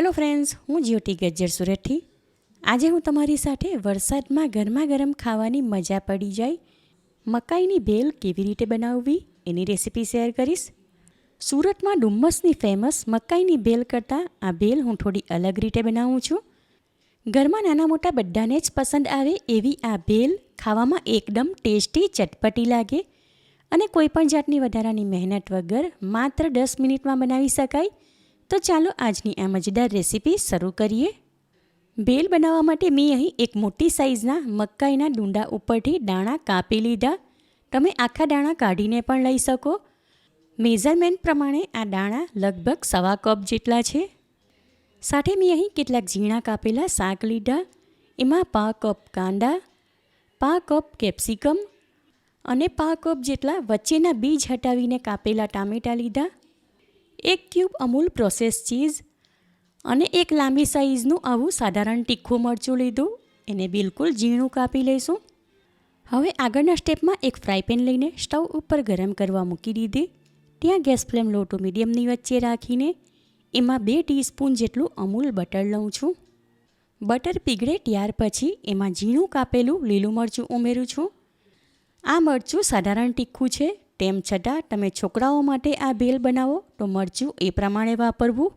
Hello friends, હું જ્યોતિ ગજ્જર સુરતથી. આજે હું તમારી સાથે વરસાદમાં ગરમા ગરમ ખાવાની મજા પડી જાય મકાઈની ભેલ કેવી રીતે બનાવવી એની રેસીપી શેર કરીશ. સુરતમાં ડુમ્મસની ફેમસ મકાઈની ભેલ કરતાં આ ભેલ હું થોડી અલગ રીતે બનાવું છું. ઘરમાં નાના મોટા બધાને જ પસંદ આવે એવી આ ભેલ ખાવામાં એકદમ ટેસ્ટી ચટપટી લાગે અને કોઈપણ જાતની વધારાની મહેનત વગર માત્ર 10 મિનિટમાં બનાવી શકાય. તો ચાલો આજની આ મજેદાર રેસીપી શરૂ કરીએ. ભેલ બનાવવા માટે મેં અહીં એક મોટી સાઇઝના મકાઈના ડુંડા ઉપરથી દાણા કાપી લીધા. તમે આખા દાણા કાઢીને પણ લઈ શકો. મેઝરમેન્ટ પ્રમાણે આ દાણા લગભગ 1.25 કપ જેટલા છે. સાથે મેં અહીં કેટલાક ઝીણા કાપેલા શાક લીધા. એમાં 1/2 કપ કાંદા, 1/2 કપ કેપ્સિકમ અને 1/2 કપ જેટલા વચ્ચેના બીજ હટાવીને કાપેલા ટામેટાં લીધા. 1 ક્યુબ અમૂલ પ્રોસેસ ચીઝ અને એક લાંબી સાઇઝનું આવું સાધારણ તીખું મરચું લીધું. એને બિલકુલ ઝીણું કાપી લઈશું. હવે આગળના સ્ટેપમાં એક ફ્રાય પેન લઈને સ્ટવ ઉપર ગરમ કરવા મૂકી દીધી. ત્યાં ગેસ ફ્લેમ લો ટુ મીડિયમની વચ્ચે રાખીને એમાં 2 ટીસ્પૂન જેટલું અમૂલ બટર લઉં છું. બટર પીગળે ત્યાર પછી એમાં ઝીણું કાપેલું લીલું મરચું ઉમેરું છું. આ મરચું સાધારણ તીખું છે, તેમ છતાં તમે છોકરાઓ માટે આ ભેલ બનાવો તો મરચું એ પ્રમાણે વાપરવું.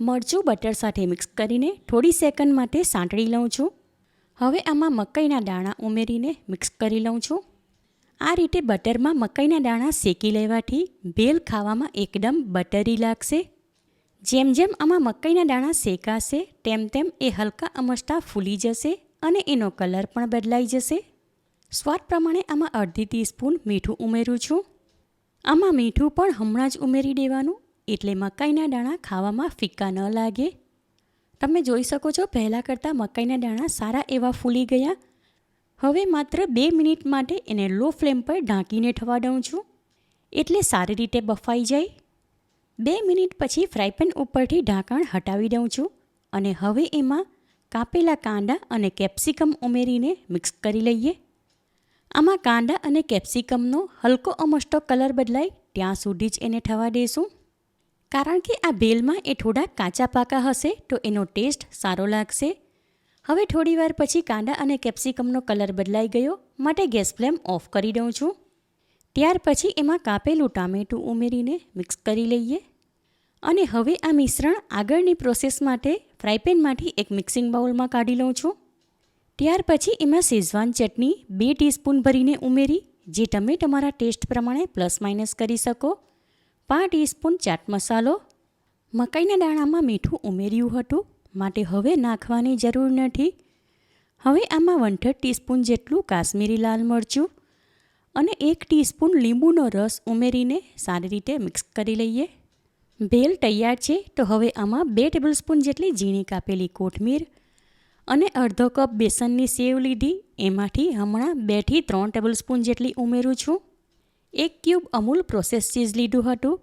મરચું બટર સાથે મિક્સ કરીને થોડી સેકન્ડ માટે સાંતળી લઉં છું. હવે આમાં મકાઈના દાણા ઉમેરીને મિક્સ કરી લઉં છું. આ રીતે બટરમાં મકાઈના દાણા શેકી લેવાથી ભેલ ખાવામાં એકદમ બટરી લાગશે. જેમ જેમ આમાં મકાઈના દાણા શેકાશે તેમ તેમ એ હલકા અમસ્તા ફૂલી જશે અને એનો કલર પણ બદલાઈ જશે. સ્વાદ પ્રમાણે આમાં અડધી ટીસ્પૂન મીઠું ઉમેરું છું. આમાં મીઠું પણ હમણાં જ ઉમેરી દેવાનું, એટલે મકાઈના દાણા ખાવામાં ફીકા ન લાગે. તમે જોઈ શકો છો પહેલાં કરતાં મકાઈના દાણા સારા એવા ફૂલી ગયા. હવે માત્ર 2 મિનિટ માટે એને લો ફ્લેમ પર ઢાંકીને થવા દઉં છું, એટલે સારી રીતે બફાઈ જાય. 2 મિનિટ પછી ફ્રાયપેન ઉપરથી ઢાંકણ હટાવી દઉં છું અને હવે એમાં કાપેલા કાંદા અને કેપ્સિકમ ઉમેરીને મિક્સ કરી લઈએ. આમાં કાંદા અને કેપ્સિકમનો હલકો અમસ્તો કલર બદલાય ત્યાં સુધી જ એને થવા દેશું. કારણ કે આ ભેલમાં એ થોડા કાચા પાકા હશે તો એનો ટેસ્ટ સારો લાગશે. હવે થોડીવાર પછી કાંદા અને કેપ્સિકમનો કલર બદલાઈ ગયો માટે ગેસ ફ્લેમ ઓફ કરી દઉં છું. ત્યાર પછી એમાં કાપેલું ટામેટું ઉમેરીને મિક્સ કરી લઈએ. અને હવે આ મિશ્રણ આગળની પ્રોસેસ માટે ફ્રાયપેનમાંથી એક મિક્સિંગ બાઉલમાં કાઢી લઉં છું. ત્યાર પછી એમાં શેઝવાન ચટણી 2 ટીસ્પૂન ભરીને ઉમેરી, જે તમે તમારા ટેસ્ટ પ્રમાણે પ્લસ માઇનસ કરી શકો. 5 ટીસ્પૂન ચાટ મસાલો. મકાઈના દાણામાં મીઠું ઉમેર્યું હતું માટે હવે નાખવાની જરૂર નથી. હવે આમાં 1/3 ટીસ્પૂન જેટલું કાશ્મીરી લાલ મરચું અને 1 ટીસ્પૂન લીંબુનો રસ ઉમેરીને સારી રીતે મિક્સ કરી લઈએ. ભેલ તૈયાર છે તો હવે આમાં 2 ટેબલસ્પૂન જેટલી ઝીણી કાપેલી કોથમીર અને અડધો કપ બેસનની સેવ લીધી, એમાંથી હમણાં 2 થી 3 ટેબલસ્પૂન જેટલી ઉમેરું છું. 1 ક્યુબ અમૂલ પ્રોસેસ ચીઝ લીધું હતું,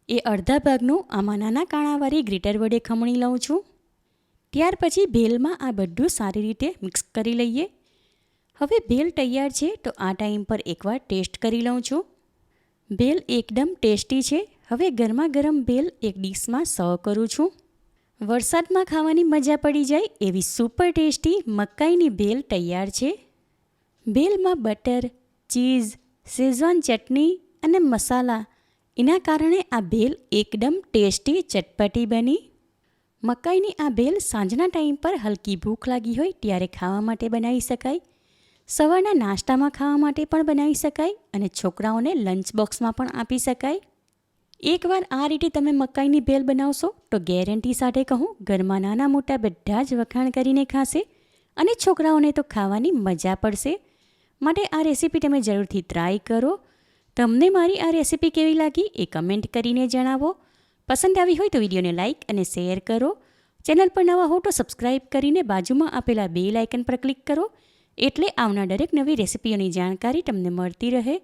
એ અડધા ભાગનું આમાં નાના કાણાવાળી ગ્રેટર વડે ખમણી લઉં છું. ત્યાર પછી ભેલમાં આ બધું સારી રીતે મિક્સ કરી લઈએ. હવે ભેલ તૈયાર છે તો આ ટાઈમ પર એકવાર ટેસ્ટ કરી લઉં છું. ભેલ એકદમ ટેસ્ટી છે. હવે ગરમા ગરમ ભેલ એક ડીશમાં સર્વ કરું છું. વરસાદમાં ખાવાની મજા પડી જાય એવી સુપર ટેસ્ટી મકાઈની ભેલ તૈયાર છે. ભેલમાં બટર, ચીઝ, શેઝવાન ચટણી અને મસાલા, એના કારણે આ ભેલ એકદમ ટેસ્ટી ચટપટી બની. મકાઈની આ ભેલ સાંજના ટાઈમ પર હલકી ભૂખ લાગી હોય ત્યારે ખાવા માટે બનાવી શકાય. સવારના નાસ્તામાં ખાવા માટે પણ બનાવી શકાય અને છોકરાઓને લંચ બોક્સમાં પણ આપી શકાય. એકવાર આ રીતે તમે મકાઈની ભેલ બનાવશો તો ગેરંટી સાથે કહું, ઘરમાં નાના મોટા બધા જ વખાણ કરીને ખાશે અને છોકરાઓને તો ખાવાની મજા પડશે. માટે આ રેસીપી તમે જરૂરથી ટ્રાય કરો. તમને મારી આ રેસીપી કેવી લાગી એ કમેન્ટ કરીને જણાવો. પસંદ આવી હોય તો વિડીયોને લાઇક અને શેર કરો. ચેનલ પર નવા હો તો સબસ્ક્રાઈબ કરીને બાજુમાં આપેલા બેલ આઇકન પર ક્લિક કરો, એટલે આવનાર દરેક નવી રેસીપીઓની જાણકારી તમને મળતી રહે.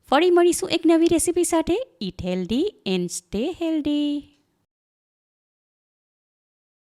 ફરી મળીશું એક નવી રેસીપી સાથે. Eat healthy and stay healthy.